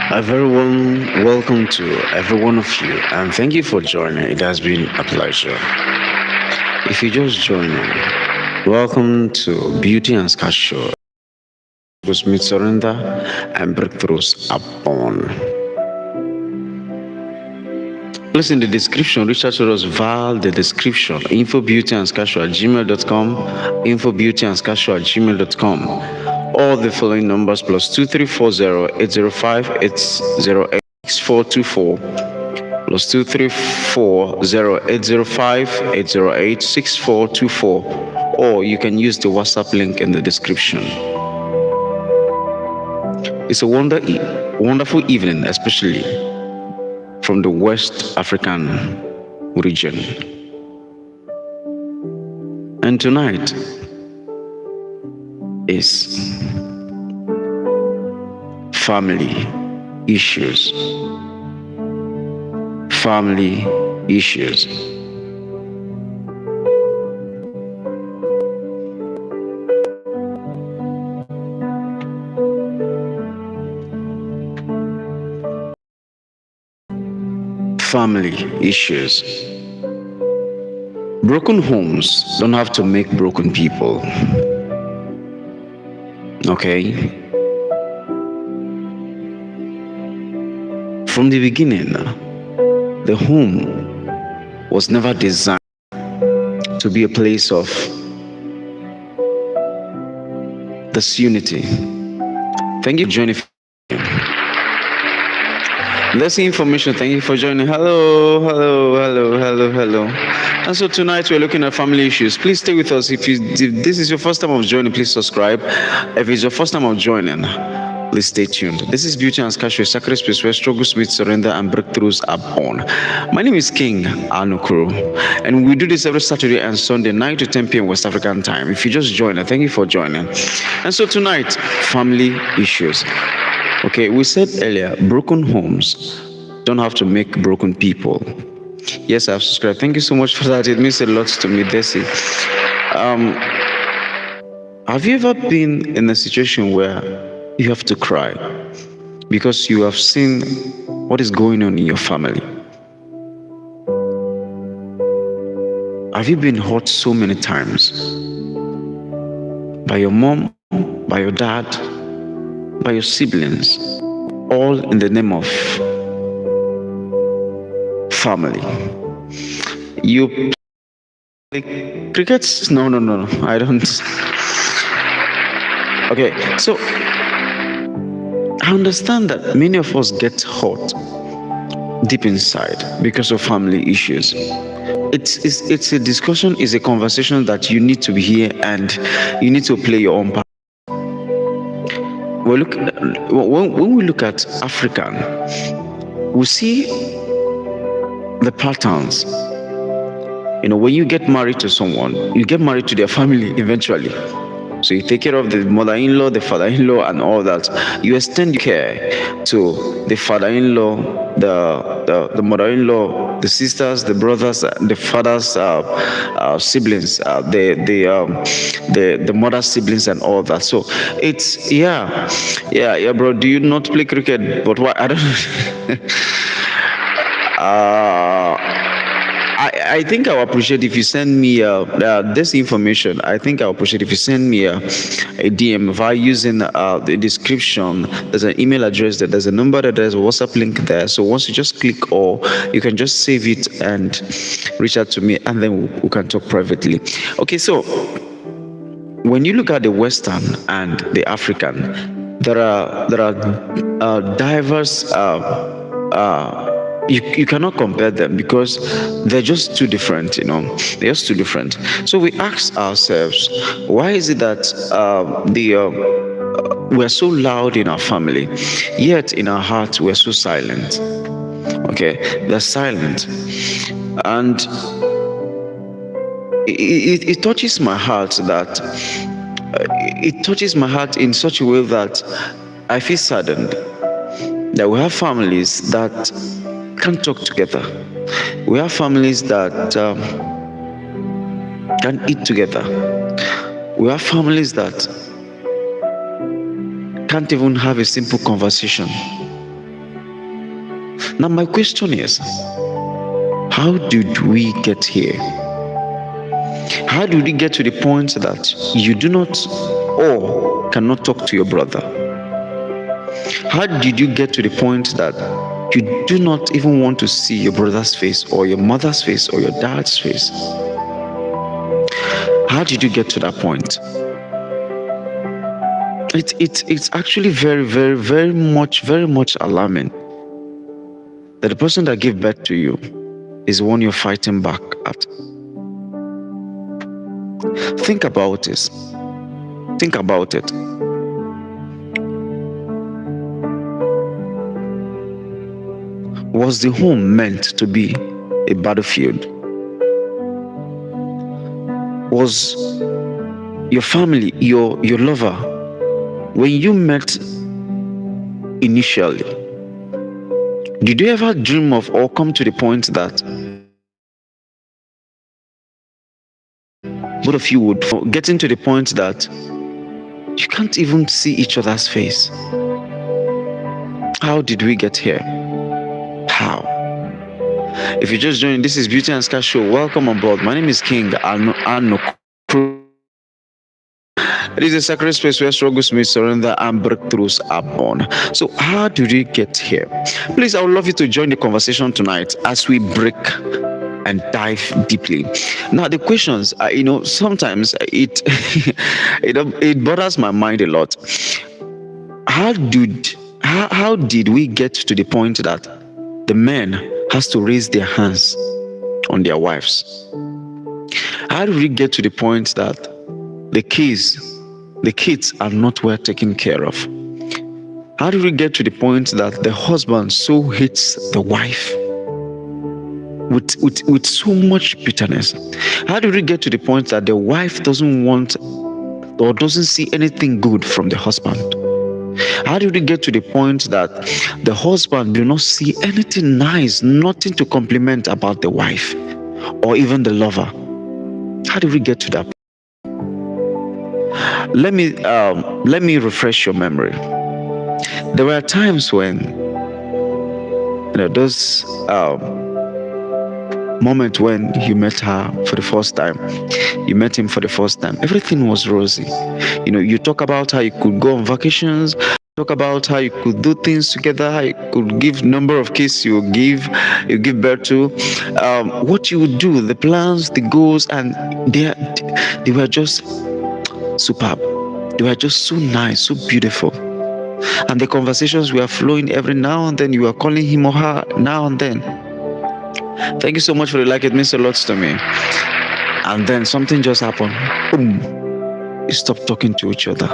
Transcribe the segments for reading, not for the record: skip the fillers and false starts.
A very warm welcome to every one of you, and thank you for joining. It has been a pleasure. If you just joined in, welcome to Beauty and Scars Show. With me, surrender and breakthroughs are born. Please in the description, reach out to us via the description, inforbeautyandscarssshow at gmail.com, inforbeautyandscarssshow@gmail.com. All the following numbers plus 2340-805-808-6424 plus 2340-805-808-6424, or you can use the WhatsApp link in the description. It's a wonderful evening, especially from the West African region. And tonight is family issues. Family issues. Family issues. Broken homes don't have to make broken people. Okay? From the beginning, the home was never designed to be a place of disunity. Thank you for joining. That's the information. Thank you for joining. Hello. And so tonight we're looking at family issues. Please stay with us. If this is your first time of joining, please subscribe. If it's your first time of joining, please stay tuned. This is Beauty and Scars Show, a sacred space where struggles with surrender and breakthroughs are born. My name is KingAnokwuru, and we do this every Saturday and Sunday, 9 to 10 p.m. West African time. If you just joined, thank you for joining. And so tonight, family issues. Okay, we said earlier, broken homes don't have to make broken people. Yes, I've subscribed. Thank you so much for that. It means a lot to me, Desi. Have you ever been in a situation where you have to cry because you have seen what is going on in your family? Have you been hurt so many times by your mom, by your dad, by your siblings, all in the name of family? You play cricket? No, I don't. Okay, so I understand that many of us get hurt deep inside because of family issues. It's a discussion, it's a conversation that you need to be here and you need to play your own part. When we look at African, we see the patterns. When you get married to someone, you get married to their family eventually. So you take care of the mother-in-law, the father-in-law, and all that. You extend your care to the father-in-law, the mother-in-law, the sisters, the brothers, the father's siblings, the mother's siblings, and all that. So it's yeah, bro. Do you not play cricket? But why? I don't. I think I'll appreciate if you send me this information. I think I'll appreciate if you send me a DM via using the description. There's an email address there. There's a number there. There's a WhatsApp link there. So once you just click, or you can just save it and reach out to me, and then we can talk privately. Okay, so when you look at the Western and the African, there are diverse. You cannot compare them because they're just too different, They're just too different. So we ask ourselves, why is it that we're so loud in our family, yet in our hearts we're so silent? Okay, they're silent. And it touches my heart that it touches my heart in such a way that I feel saddened that we have families that can't talk together. We have families that can eat together. We have families that can't even have a simple conversation. Now, my question is, how did we get here? How did we get to the point that you do not or cannot talk to your brother? How did you get to the point that you do not even want to see your brother's face or your mother's face or your dad's face? How did you get to that point? It's actually very much alarming that the person that gave birth to you is the one you're fighting back at. Think about this. Think about it. Was the home meant to be a battlefield? Was your family, your lover, when you met initially, did you ever dream of or come to the point that both of you would get into the point that you can't even see each other's face? How did we get here? How? If you just joined, this is Beauty and Scars Show. Welcome on board. My name is KingAnokwuru. It is a sacred space where struggles meet surrender and breakthroughs are born. So how did we get here? Please, I would love you to join the conversation tonight as we break and dive deeply. Now, the questions, sometimes it it bothers my mind a lot. How did we get to the point that the men has to raise their hands on their wives? How did we get to the point that the kids are not well taken care of? How did we get to the point that the husband so hates the wife with so much bitterness? How did we get to the point that the wife doesn't want or doesn't see anything good from the husband? How did we get to the point that the husband do not see anything nice, nothing to compliment about the wife or even the lover? How did we get to that? Let me refresh your memory. There were times when those moment when you met her for the first time, you met him for the first time, everything was rosy. You talk about how you could go on vacations, talk about how you could do things together, how you could give number of kids you give birth to, what you would do, the plans, the goals, and they were just superb. They were just so nice, so beautiful. And the conversations were flowing every now and then. You were calling him or her now and then. Thank you so much for the like. It means a lot to me. And then something just happened. Boom. You stopped talking to each other.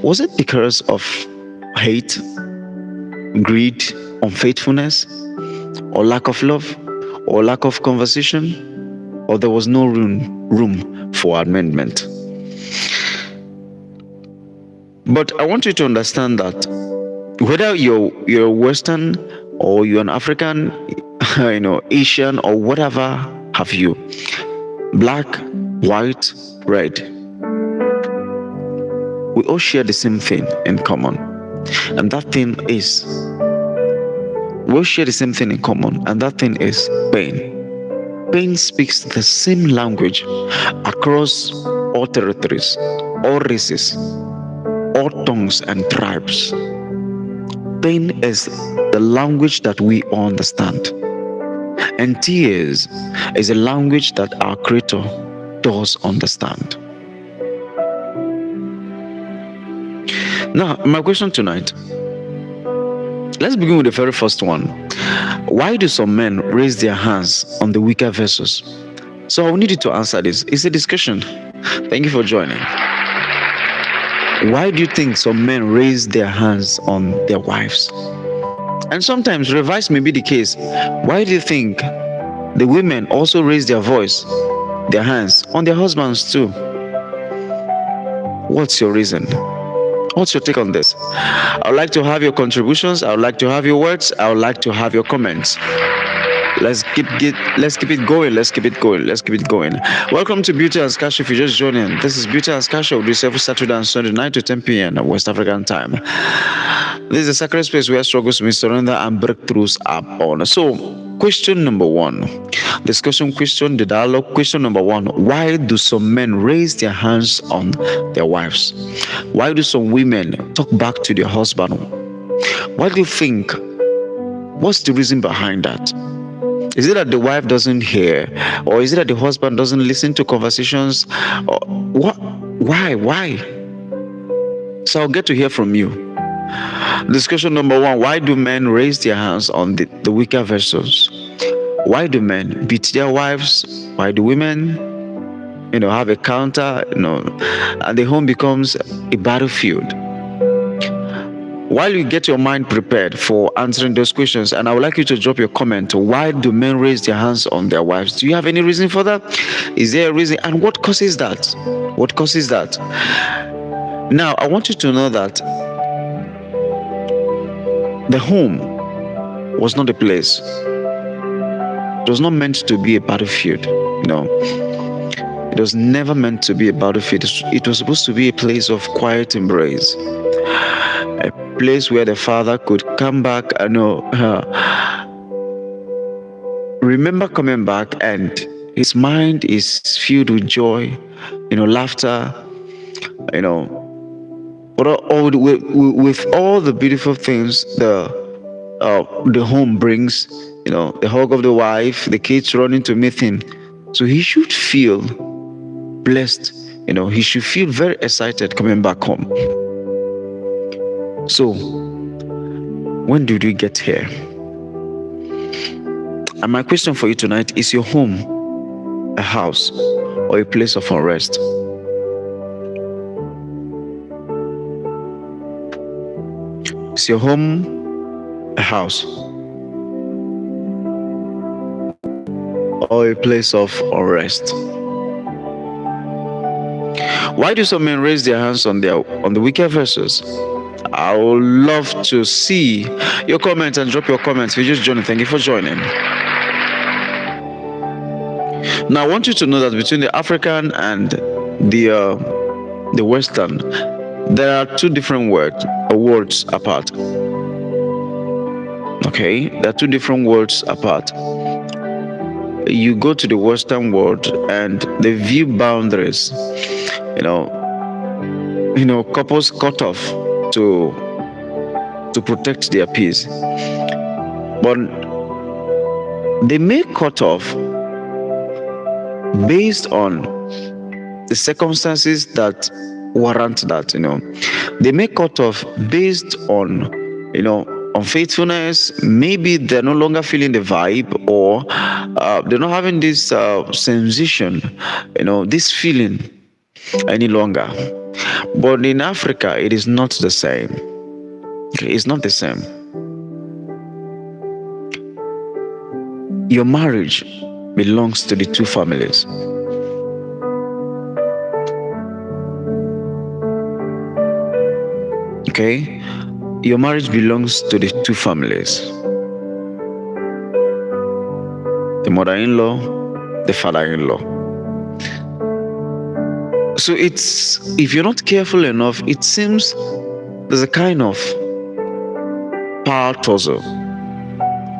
Was it because of hate, greed, unfaithfulness, or lack of love, or lack of conversation, or there was no room for amendment? But I want you to understand that whether you're Western or you're an African, Asian or whatever have you, black, white, red, we all share the same thing in common. And that thing is, we all share the same thing in common, and that thing is pain. Pain speaks the same language across all territories, all races, all tongues and tribes. Pain is the language that we understand. And tears is a language that our Creator does understand. Now, my question tonight, let's begin with the very first one. Why do some men raise their hands on the weaker vessels? So I will need you to answer this. It's a discussion. Thank you for joining. Why do you think some men raise their hands on their wives? And sometimes reverse may be the case. Why do you think the women also raise their voice, their hands on their husbands too? What's your reason? What's your take on this? I would like to have your contributions. I would like to have your words. I would like to have your comments. Let's keep it going. Let's keep it going. Let's keep it going. Welcome to Beauty and Scarshow. If you just joined in, this is Beauty and Scarshow. This every Saturday and Sunday, 9 to 10 p.m. West African time. This is a sacred space where struggles with surrender and breakthroughs are born. So, question number one, discussion question, the dialogue question number one: why do some men raise their hands on their wives? Why do some women talk back to their husband? What do you think? What's the reason behind that? Is it that the wife doesn't hear, or is it that the husband doesn't listen to conversations? Or what? Why? So I'll get to hear from you. Discussion number one: why do men raise their hands on the weaker vessels? Why do men beat their wives? Why do women, have a counter, and the home becomes a battlefield? While you get your mind prepared for answering those questions, and I would like you to drop your comment: why do men raise their hands on their wives? Do you have any reason for that? Is there a reason? And what causes that? What causes that? Now, I want you to know that the home was not a place. It was not meant to be a battlefield. It was never meant to be a battlefield. It was supposed to be a place of quiet embrace. A place where the father could come back and remember coming back, and his mind is filled with joy, laughter, with all the beautiful things the home brings, the hug of the wife, the kids running to meet him. So he should feel blessed, he should feel very excited coming back home. So, when did we get here? And my question for you tonight: is your home a house or a place of unrest? Is your home a house or a place of unrest? Why do some men raise their hands on the weaker vessels? I would love to see your comments, and drop your comments. If you just joined, thank you for joining. Now, I want you to know that between the African and the Western, there are two different words apart. Okay, there are two different words apart. You go to the Western world and they view boundaries. Couples cut off to protect their peace, but they may cut off based on the circumstances that warrant that. They may cut off based on unfaithfulness. Maybe they're no longer feeling the vibe, or they're not having this sensation, this feeling any longer. But in Africa, it is not the same. It's not the same. Your marriage belongs to the two families. Okay? Your marriage belongs to the two families. The mother-in-law, the father-in-law. So if you're not careful enough, it seems there's a kind of power tussle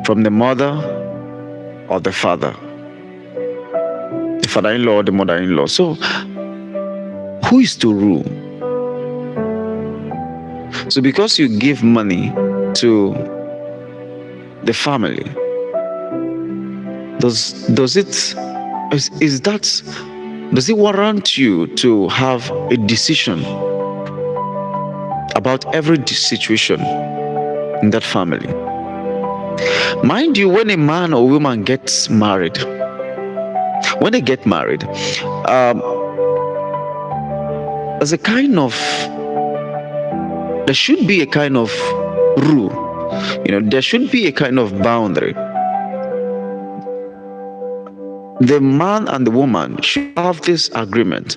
from the mother or the father, the father-in-law or the mother-in-law. So who is to rule? So because you give money to the family, does it warrant you to have a decision about every situation in that family? Mind you, when a man or woman gets married, when they get married, there should be a kind of rule. There should be a kind of boundary. The man and the woman should have this agreement: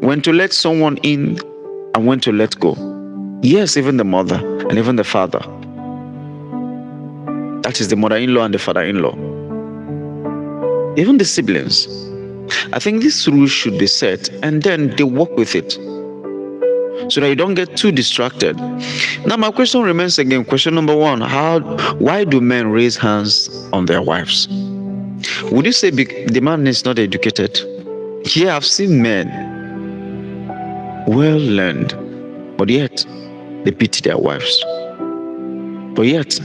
when to let someone in and when to let go. Yes, even the mother and even the father. That is the mother-in-law and the father-in-law. Even the siblings. I think this rule should be set and then they work with it so that you don't get too distracted. Now my question remains again. Question number one, why do men raise hands on their wives? Would you say the man is not educated? Yeah, I've seen men well learned, but yet they beat their wives. But yet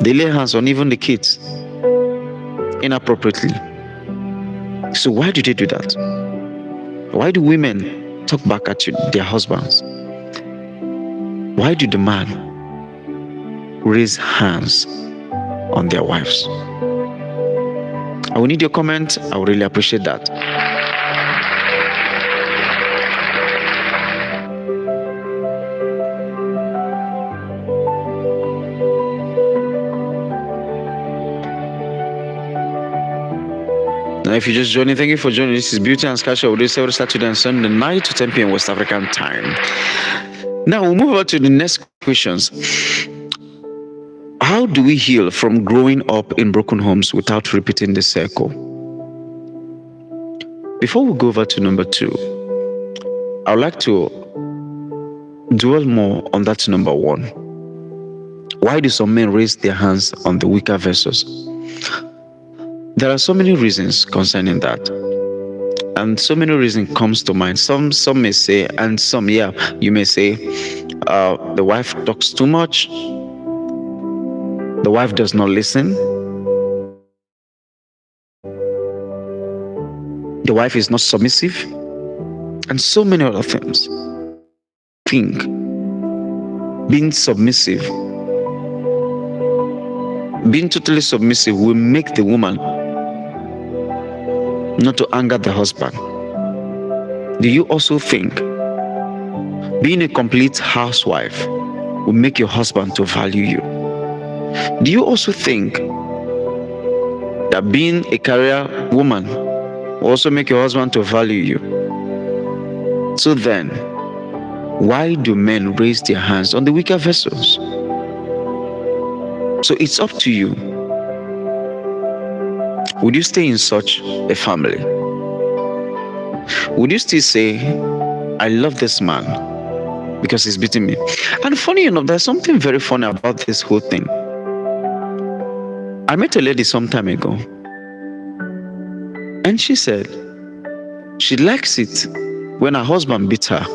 they lay hands on even the kids inappropriately. So why do they do that? Why do women talk back at their husbands? Why do the man raise hands on their wives? I will need your comment. I would really appreciate that. Now, if you just joining, thank you for joining. This is Beauty and ScarsShow. We do this every Saturday and Sunday night to 10 p.m. West African time. Now we'll move on to the next questions. How do we heal from growing up in broken homes without repeating the cycle? Before we go over to number 2, I would like to dwell more on that number 1. Why do some men raise their hands on the weaker vessels? There are so many reasons concerning that, and so many reasons comes to mind. Some may say, and some, you may say, the wife talks too much, the wife does not listen, the wife is not submissive, and so many other things. I think being submissive, being totally submissive will make the woman not to anger the husband. Do you also think being a complete housewife will make your husband to value you? Do you also think that being a career woman will also make your husband to value you? So then, why do men raise their hands on the weaker vessels? So it's up to you. Would you stay in such a family? Would you still say, I love this man because he's beating me? And funny enough, there's something very funny about this whole thing. I met a lady some time ago, and she said she likes it when her husband beats her.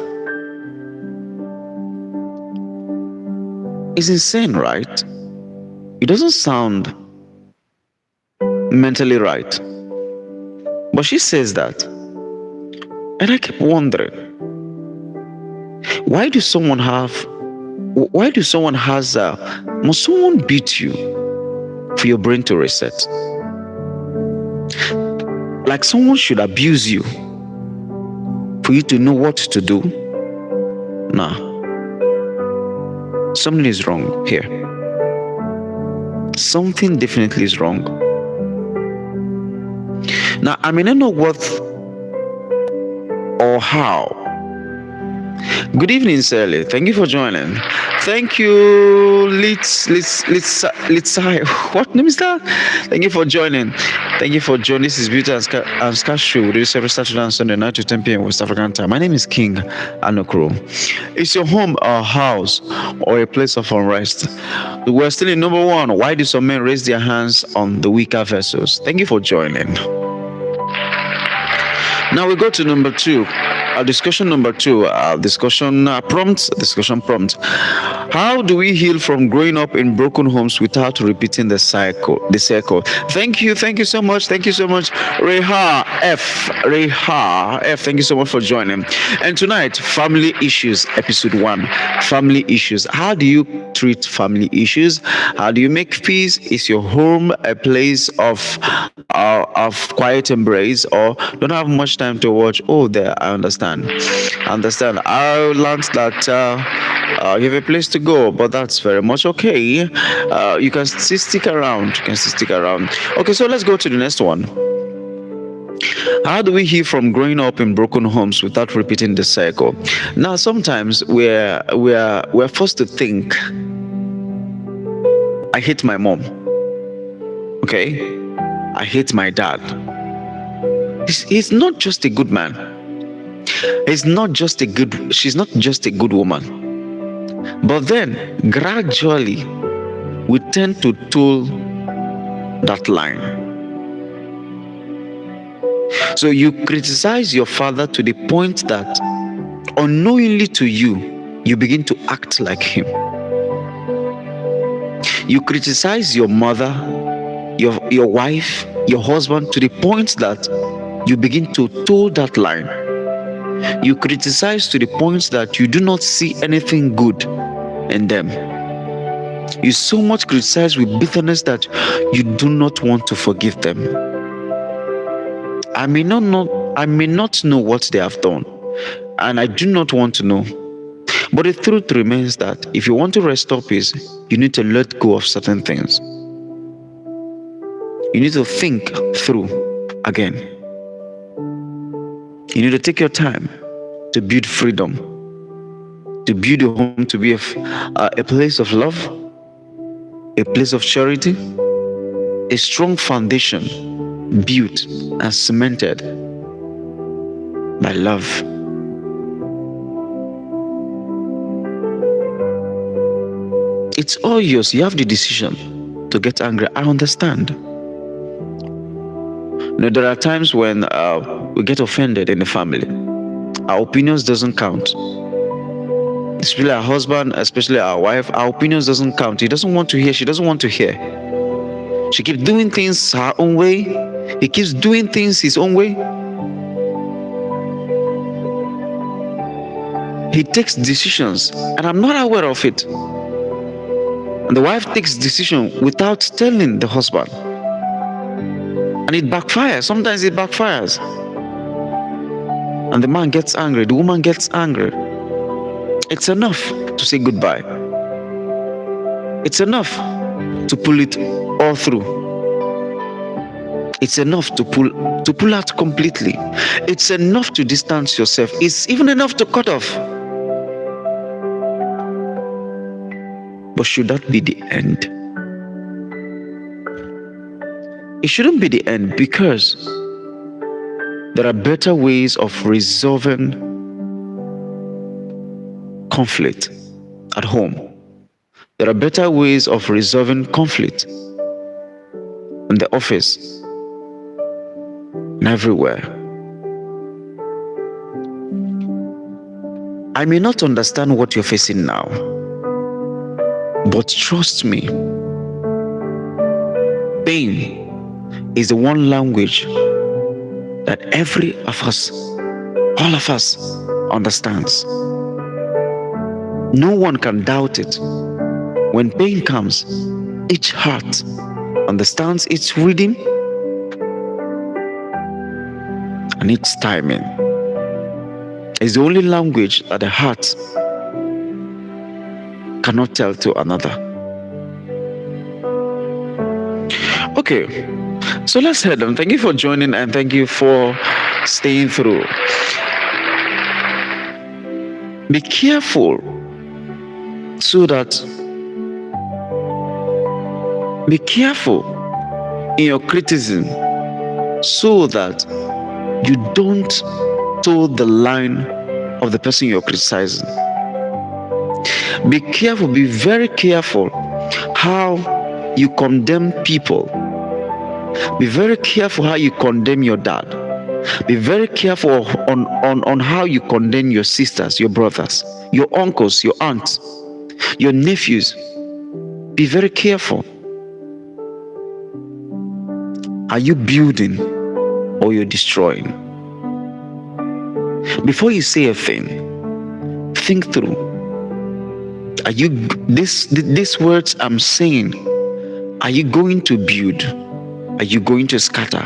It's insane, right? It doesn't sound mentally right, but she says that, and I kept wondering, must someone beat you for your brain to reset? Like someone should abuse you for you to know what to do? Nah, something is wrong here. Something definitely is wrong. Now, I may not know what or how. Good evening, Sally. Thank you for joining. Thank you, Litsai. What name is that? Thank you for joining. Thank you for joining. This is Beauty and ScarsShow. We do this every Saturday and Sunday night to 10 p.m. West African time. My name is KingAnokwuru. Is your home a house or a place of unrest? We're still in number 1. Why do some men raise their hands on the weaker vessels? Thank you for joining. Now we go to number 2. Discussion number 2. Discussion prompt. How do we heal from growing up in broken homes without repeating the cycle? Thank you so much. Reha F. Thank you so much for joining. And tonight, family issues, episode 1. Family issues. How do you treat family issues? How do you make peace? Is your home a place of quiet embrace, or don't have much time to watch? Oh, there, I understand. I learned that you have a place to go, but that's very much okay. You can still stick around. Okay, so let's go to the next one. How do we heal from growing up in broken homes without repeating the cycle? Now, sometimes we're forced to think I hate my mom. Okay? I hate my dad. He's not just a good man. She's not just a good woman. But then, gradually, we tend to toe that line. So you criticize your father to the point that unknowingly to you, you begin to act like him. You criticize your mother, your wife, your husband to the point that you begin to toe that line. You criticize to the point that you do not see anything good in them. You so much criticize with bitterness that you do not want to forgive them. I may not know what they have done, and I do not want to know. But the truth remains that if you want to restore peace, you need to let go of certain things. You need to think through again. You need to take your time to build freedom, to build your home to be a place of love, a place of charity, a strong foundation built and cemented by love. It's all yours. You have the decision to get angry. I understand. There are times when we get offended in the family. Our opinions doesn't count. Especially our husband, especially our wife, our opinions doesn't count. He doesn't want to hear. She doesn't want to hear. She keeps doing things her own way. He keeps doing things his own way. He takes decisions, and I'm not aware of it. And the wife takes decision without telling the husband. And it backfires. Sometimes it backfires. And the man gets angry. The woman gets angry. It's enough to say goodbye. It's enough to pull it all through. It's enough to pull out completely. It's enough to distance yourself. It's even enough to cut off. But should that be the end? It shouldn't be the end, because there are better ways of resolving conflict at home. There are better ways of resolving conflict in the office and everywhere. I may not understand what you're facing now, but trust me, pain is the one language that every of us, all of us, understands. No one can doubt it. When pain comes, each heart understands its rhythm and its timing. It's the only language that the heart cannot tell to another. Okay, so let's head on. Thank you for joining, and thank you for staying through. Be careful in your criticism so that you don't toe the line of the person you're criticizing. Be careful, be very careful how you condemn people. Be very careful how you condemn your dad. Be very careful on how you condemn your sisters, your brothers, your uncles, your aunts, your nephews. Be very careful. Are you building or you're destroying? Before you say a thing, think through. Are you these words I'm saying, are you going to build? Are you going to scatter?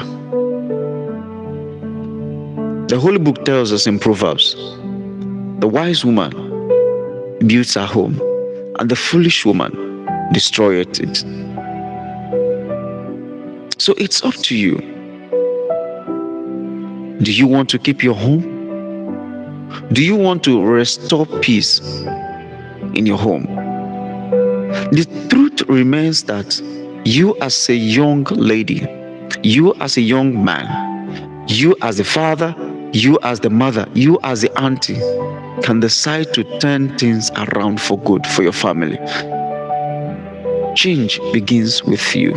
The Holy Book tells us in Proverbs, the wise woman builds her home, and the foolish woman destroyeth it. So it's up to you. Do you want to keep your home? Do you want to restore peace in your home? The truth remains that you as a young lady, you as a young man, you as a father, you as the mother, you as the auntie can decide to turn things around for good for your family. Change begins with you.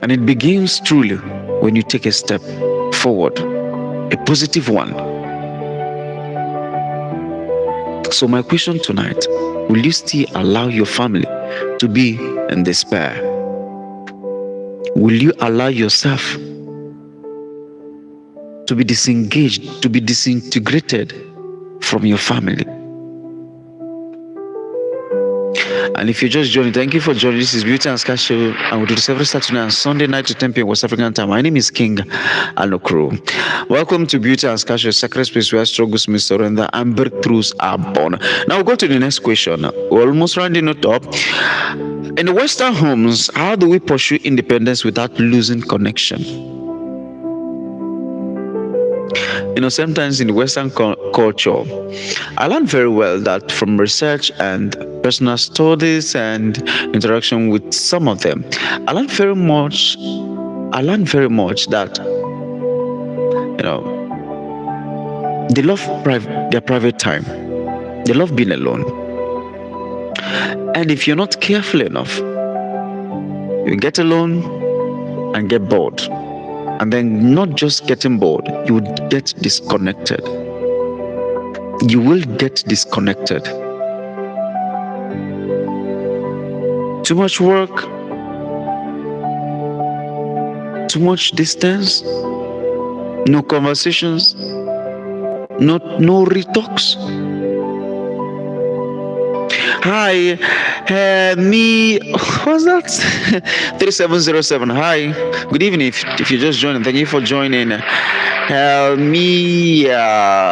And it begins truly when you take a step forward, a positive one. So my question tonight, will you still allow your family to be in despair? Will you allow yourself to be disengaged, to be disintegrated from your family? And if you're just joining, thank you for joining. This is Beauty and Scars Show, and we do this every Saturday and Sunday night to 10 p.m. West African time. My name is KingAnokwuru. Welcome to Beauty and Scars Show, a sacred space where struggles may surrender and breakthroughs are born. Now we'll go to the next question. We're almost rounding it up. In the Western homes, how do we pursue independence without losing connection? Sometimes in the Western culture, I learned very well that from research and personal studies and interaction with some of them, I learned very much that they love their private time. They love being alone. And if you're not careful enough, you get alone and get bored. And then not just getting bored, you would get disconnected. You will get disconnected. Too much work, too much distance, no conversations, no retalks. Hi, me, what's that? 3707. Hi, good evening. If you're just joining, thank you for joining. Me,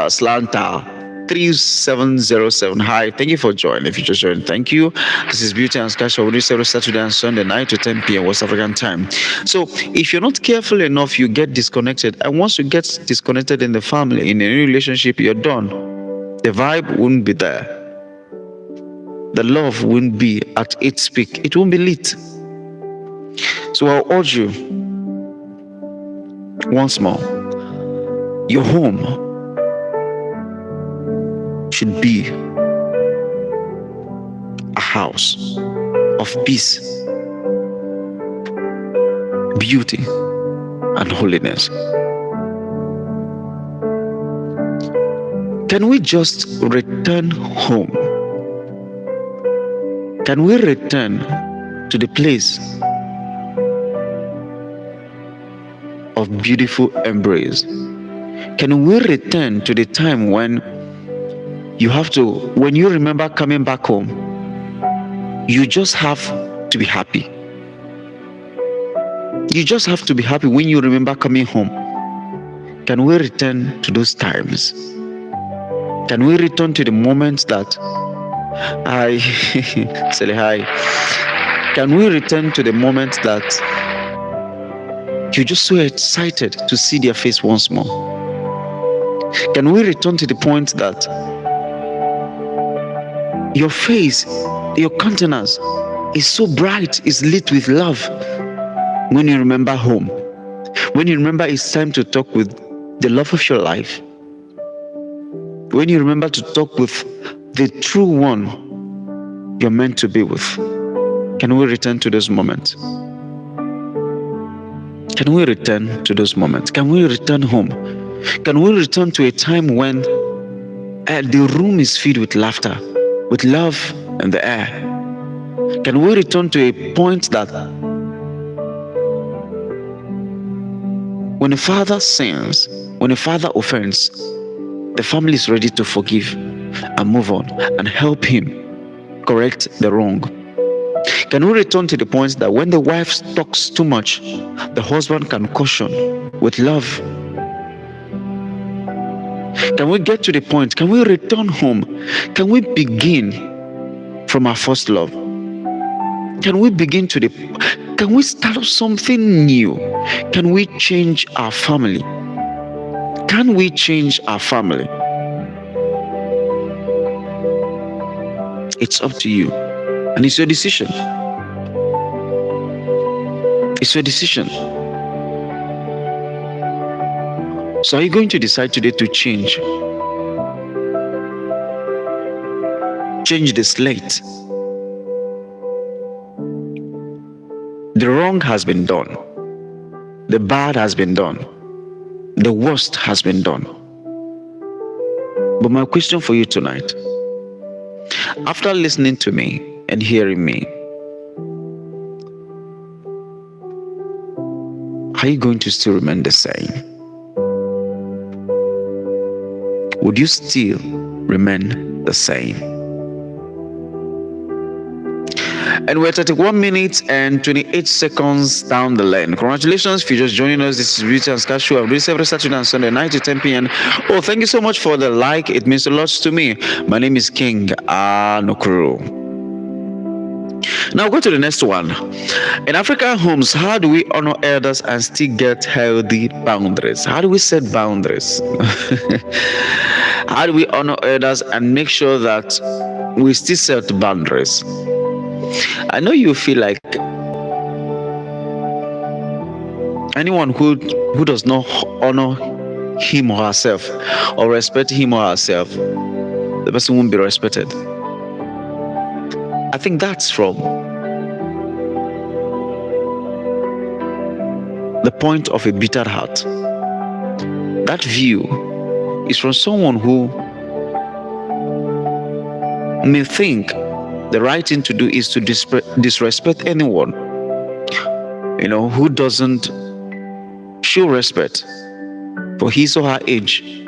Slanta 3707. Hi, thank you for joining. If you just joined, thank you. This is Beauty and Scars Show. We do every Saturday and Sunday night to 10 p.m. West African time. So if you're not careful enough, you get disconnected. And once you get disconnected in the family, in any relationship, you're done. The vibe won't be there. The love won't be at its peak. It won't be lit. So I'll urge you once more, your home should be a house of peace, beauty, and holiness. Can we just return home? Can we return to the place of beautiful embrace? Can we return to the time when you remember coming back home, you just have to be happy. You just have to be happy when you remember coming home. Can we return to those times? Can we return to the moments that Can we return to the moment that you're just so excited to see their face once more? Can we return to the point that your face, your countenance is so bright, is lit with love when you remember home? When you remember it's time to talk with the love of your life? When you remember to talk with the true one you're meant to be with? Can we return to those moments? Can we return to those moments? Can we return home? Can we return to a time when the room is filled with laughter, with love in the air? Can we return to a point that when a father sins, when a father offends, the family is ready to forgive and move on and help him correct the wrong? Can we return to the point that when the wife talks too much, the husband can caution with love? Can we get to the point? Can we return home? Can we begin from our first love? Can we can we start something new? Can we change our family? Can we change our family? It's up to you. And it's your decision. It's your decision. So are you going to decide today to change? Change the slate. The wrong has been done. The bad has been done. The worst has been done. But my question for you tonight, after listening to me and hearing me, are you going to still remain the same? Would you still remain the same? And we're 31 minutes and 28 seconds down the lane. Congratulations if you're just joining us. This is Beauty and Scars Show. I do this every Saturday and Sunday, 9 to 10 p.m. Oh, thank you so much for the like. It means a lot to me. My name is KingAnokwuru. Now go to the next one. In African homes, how do we honor elders and still get healthy boundaries? How do we set boundaries? How do we honor elders and make sure that we still set boundaries? I know you feel like anyone who does not honor him or herself or respect him or herself, the person won't be respected. I think that's from the point of a bitter heart. That view is from someone who may think the right thing to do is to disrespect anyone, who doesn't show respect for his or her age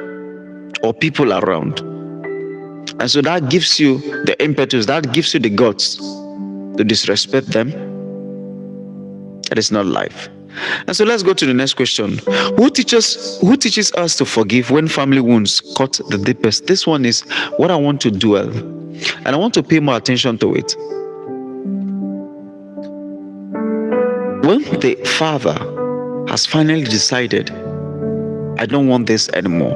or people around. And so that gives you the impetus, that gives you the guts to disrespect them. That is not life. And so let's go to the next question. Who teaches us to forgive when family wounds cut the deepest? This one is what I want to dwell, and I want to pay more attention to it. When the father has finally decided, I don't want this anymore,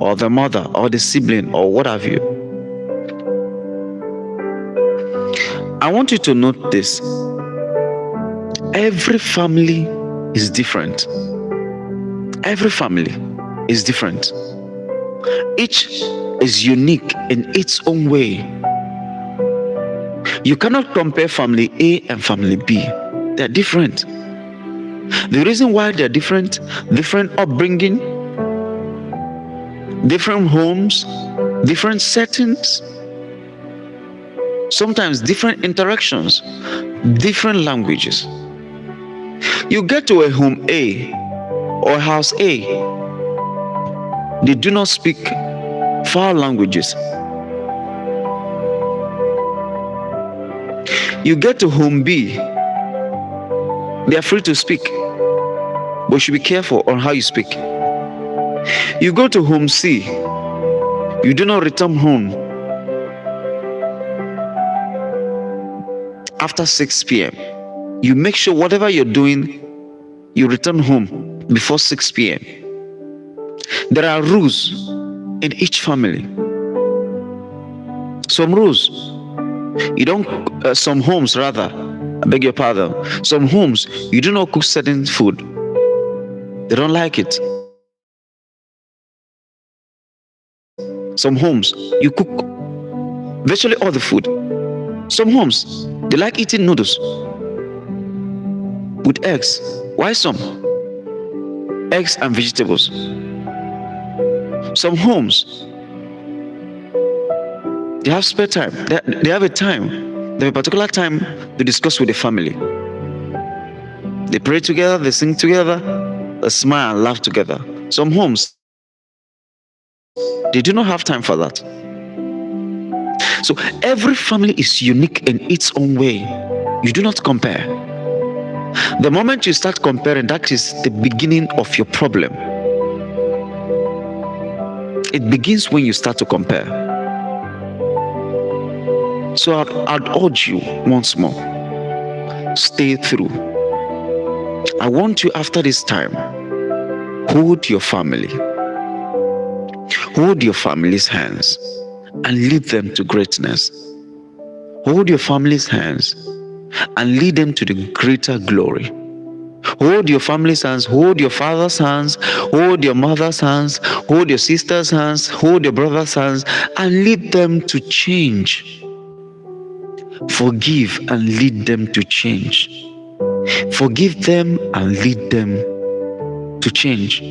or the mother or the sibling or what have you, I want you to note this. Every family is different. Every family is different. Each is unique in its own way. You cannot compare family A and family B. They're different. The reason why they're different upbringing, different homes, different settings, sometimes different interactions, different languages. You get to a home A or house A, they do not speak foul languages. You get to home B, they are free to speak, but you should be careful on how you speak. You go to home C, you do not return home after 6 p.m. You make sure whatever you're doing, you return home before 6 p.m. There are rules in each family. Some rules, some homes rather, I beg your pardon, some homes, you do not cook certain food. They don't like it. Some homes, you cook virtually all the food. Some homes, they like eating noodles with eggs. Why some? Eggs and vegetables. Some homes, they have spare time. They have a time. They have a particular time to discuss with the family. They pray together, they sing together, they smile and laugh together. Some homes, they do not have time for that. So every family is unique in its own way. You do not compare. The moment you start comparing, that is the beginning of your problem. It begins when you start to compare. So I'd urge you once more, stay through. I want you after this time, hold your family. Hold your family's hands and lead them to greatness. Hold your family's hands and lead them to the greater glory. Hold your family's hands, hold your father's hands, hold your mother's hands, hold your sister's hands, hold your brother's hands, and lead them to change. Forgive and lead them to change. Forgive them and lead them to change.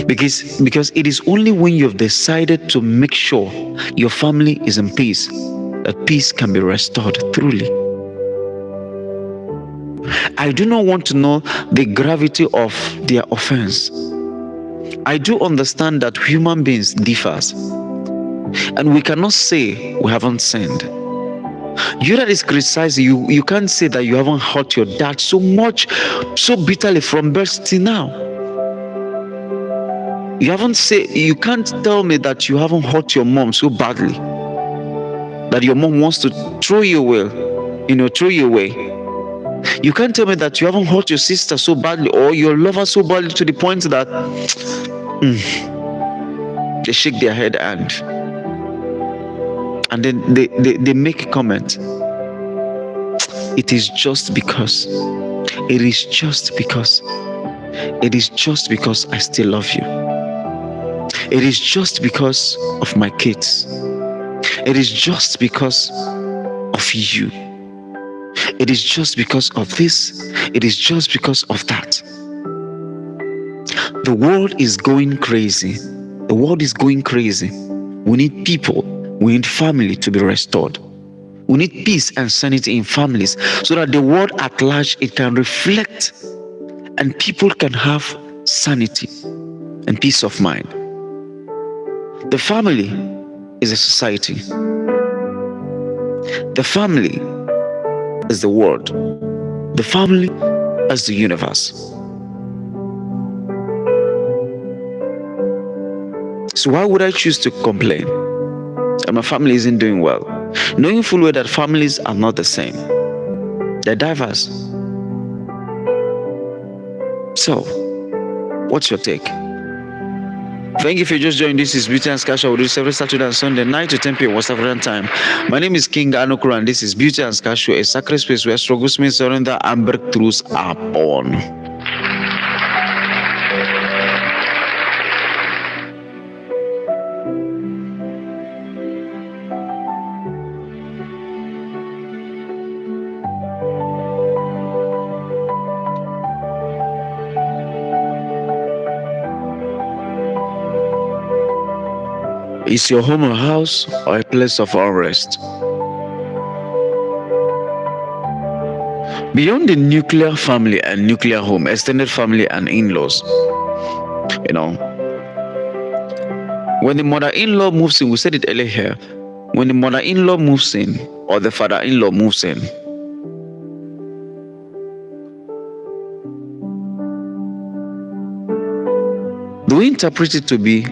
Because it is only when you've decided to make sure your family is in peace that peace can be restored truly. I do not want to know the gravity of their offense. I do understand that human beings differ, and we cannot say we haven't sinned. You that is criticizing, you can't say that you haven't hurt your dad so much, so bitterly from birth till now. You can't tell me that you haven't hurt your mom so badly that your mom wants to throw you away. You can't tell me that you haven't hurt your sister so badly or your lover so badly to the point that they shake their head and then they make a comment. It is just because I still love you. It is just because of my kids. It is just because of you. It is just because of this. It is just because of that. The world is going crazy. The world is going crazy. We need people. We need family to be restored. We need peace and sanity in families so that the world at large, it can reflect and people can have sanity and peace of mind. The family is a society. The family is the world. The family is the universe. So why would I choose to complain that my family isn't doing well, knowing full well that families are not the same? They're diverse. So, what's your take? Thank you for just joining. This is Beauty and Scarshow. We do this every Saturday and Sunday, 9 to 10 p.m. West African time. My name is KingAnokwuru, and this is Beauty and Scarshow, a sacred space where struggles, means surrender, and breakthroughs are born. Is your home a house or a place of unrest? Beyond the nuclear family and nuclear home, extended family and in-laws, when the mother-in-law moves in, we said it earlier here, when the mother-in-law moves in or the father-in-law moves in, do we interpret it to be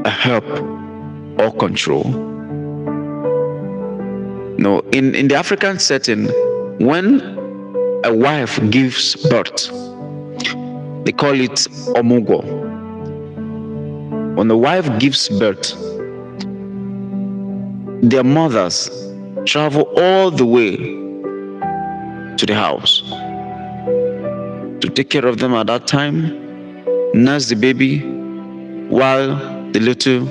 a help or control? No, in the African setting, when a wife gives birth, they call it omugo. When the wife gives birth, their mothers travel all the way to the house to take care of them at that time, nurse the baby, while the little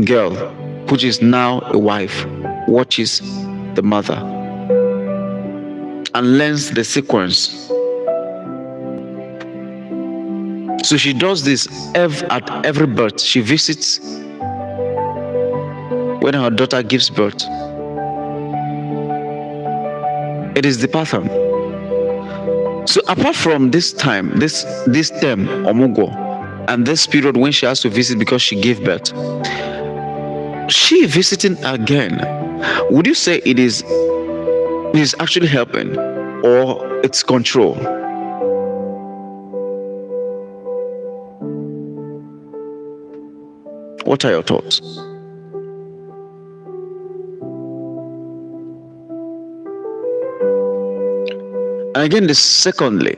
girl, which is now a wife, watches the mother and learns the sequence. So she does this at every birth. She visits when her daughter gives birth. It is the pattern. So apart from this time, this term omugo, and this period when she has to visit because she gave birth, she visiting again, would you say it is actually helping or it's control? What are your thoughts? And again, secondly,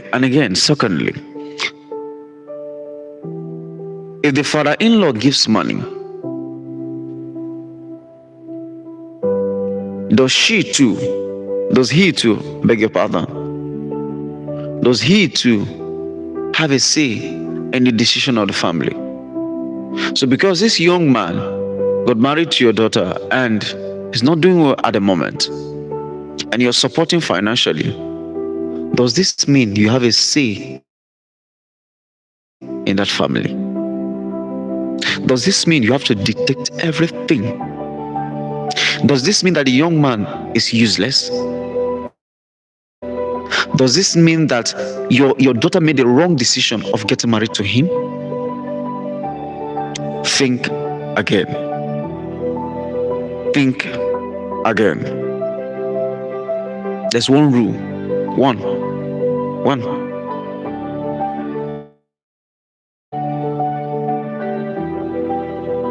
if the father-in-law gives money Does he too, beg your pardon, does he too have a say in the decision of the family? So because this young man got married to your daughter and is not doing well at the moment, and you're supporting financially, does this mean you have a say in that family? Does this mean you have to dictate everything? Does this mean that the young man is useless? Does this mean that your daughter made the wrong decision of getting married to him? Think again. Think again. There's one rule. One.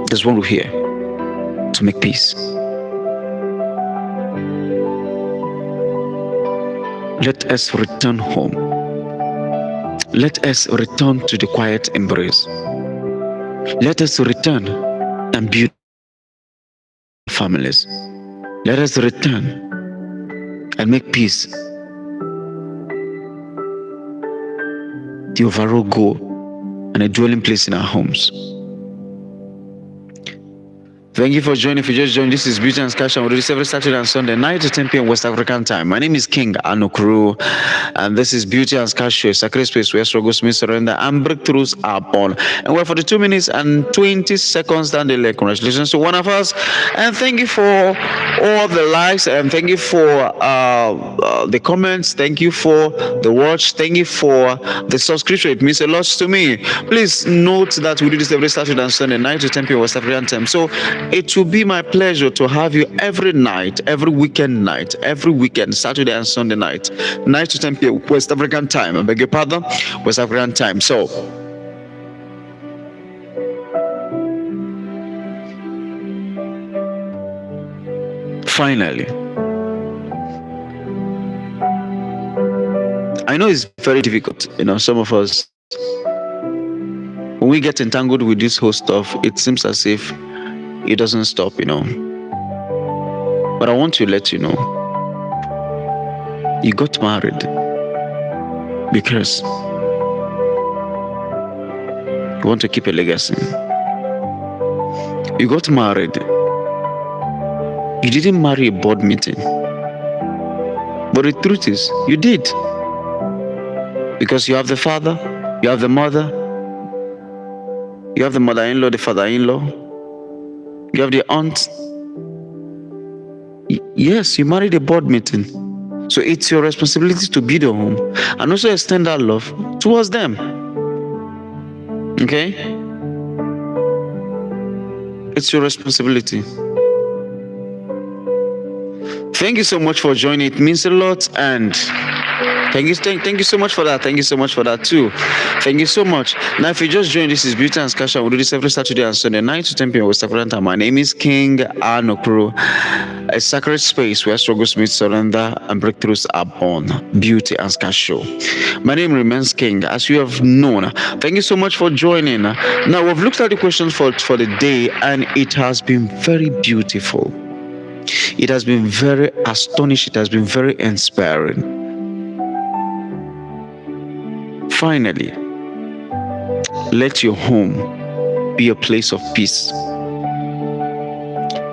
There's one rule here to make peace. Let us return home. Let us return to the quiet embrace. Let us return and build families. Let us return and make peace the overall goal and a dwelling place in our homes. Thank you for joining. If you just joined, this is Beauty and Scars Show. We do this every Saturday and Sunday, 9 to 10 p.m. West African time. My name is KingAnokwuru, and this is Beauty and Scars Show, a sacred space where struggles meet surrender and breakthroughs are born. And we're for the 2 minutes and 20 seconds down the leg. Congratulations to one of us, and thank you for all the likes, and thank you for the comments. Thank you for the watch. Thank you for the subscription. It means a lot to me. Please note that we do this every Saturday and Sunday, 9 to 10 p.m. West African time. So it will be my pleasure to have you every night, every weekend night, every weekend, Saturday and Sunday night, 9 to 10 p.m. West African time. I beg your pardon, West African time. So, finally, I know it's very difficult. Some of us, when we get entangled with this whole stuff, it seems as if it doesn't stop, But I want to let you know, you got married because you want to keep a legacy. You got married. You didn't marry a board meeting. But the truth is, you did. Because you have the father, you have the mother, you have the mother-in-law, the father-in-law, you have the aunt. Yes, you married a board meeting. So it's your responsibility to build a home and also extend that love towards them. Okay? It's your responsibility. Thank you so much for joining. It means a lot, and thank you so much for that. Thank you so much for that too. Thank you so much. Now, if you just joined, this is Beauty and Scars Show. We do this every Saturday and Sunday, 9 to 10 p.m. West African time. My name is KingAnokwuru, a sacred space where struggles meet surrender and breakthroughs are born. Beauty and Scars Show. My name remains King, as you have known. Thank you so much for joining. Now, we've looked at the questions for the day, and it has been very beautiful. It has been very astonishing. It has been very inspiring. Finally, let your home be a place of peace.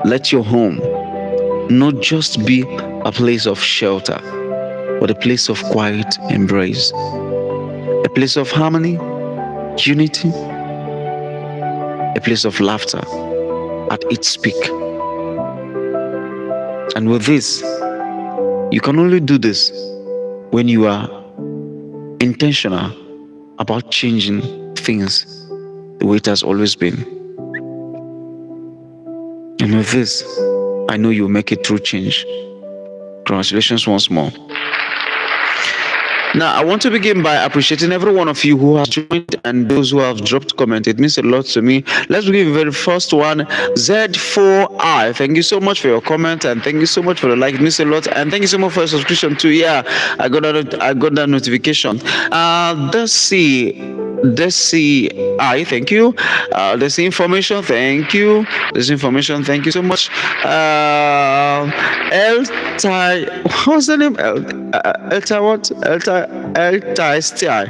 Let your home not just be a place of shelter, but a place of quiet embrace, a place of harmony, unity, a place of laughter at its peak. And with this, you can only do this when you are intentional about changing things the way it has always been. And with this, I know you'll make a true change. Congratulations once more. Now, I want to begin by appreciating every one of you who has joined and those who have dropped comment. It means a lot to me. Let's begin with the very first one, Z4I. Thank you so much for your comment, and thank you so much for the like. It means a lot, and thank you so much for your subscription too. Yeah, I got that notification. Let's see. DCI, thank you. This information, thank you. This information, thank you so much. Eltai, what's the name? Eltai what? Eltai Stai.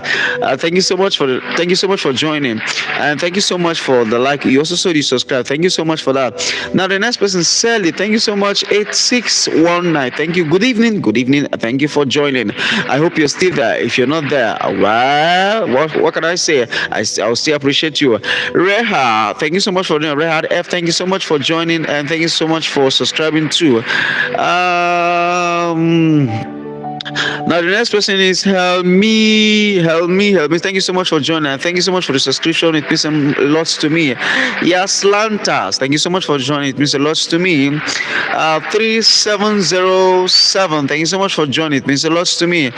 Thank you so much thank you so much for joining, and thank you so much for the like. You also saw you subscribe. Thank you so much for that. Now the next person, Sally. Thank you so much. 8619. Thank you. Good evening. Good evening. Thank you for joining. I hope you're still there. If you're not there, well, what can I say? I'll still appreciate you. Reha, thank you so much for joining. Reha F, thank you so much for joining, and thank you so much for subscribing too. Now the next person is help me. Thank you so much for joining, and thank you so much for the subscription. It means a lot to me. Yaslantas, thank you so much for joining. It means a lot to me. 3707, thank you so much for joining. It means a lot to me.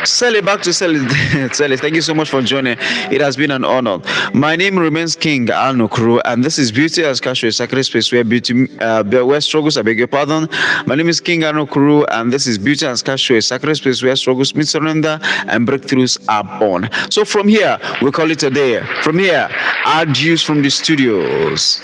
Sally, back to Sally. Sally, thank you so much for joining. It has been an honor. My name remains KingAnokwuru, and this is Beauty and Scarshow, a sacred space where where struggles, I beg your pardon. My name is KingAnokwuru, and this is Beauty and Scarshow, a sacred space where struggles meet surrender and breakthroughs are born. So from here, we call it a day. From here, adios from the studios.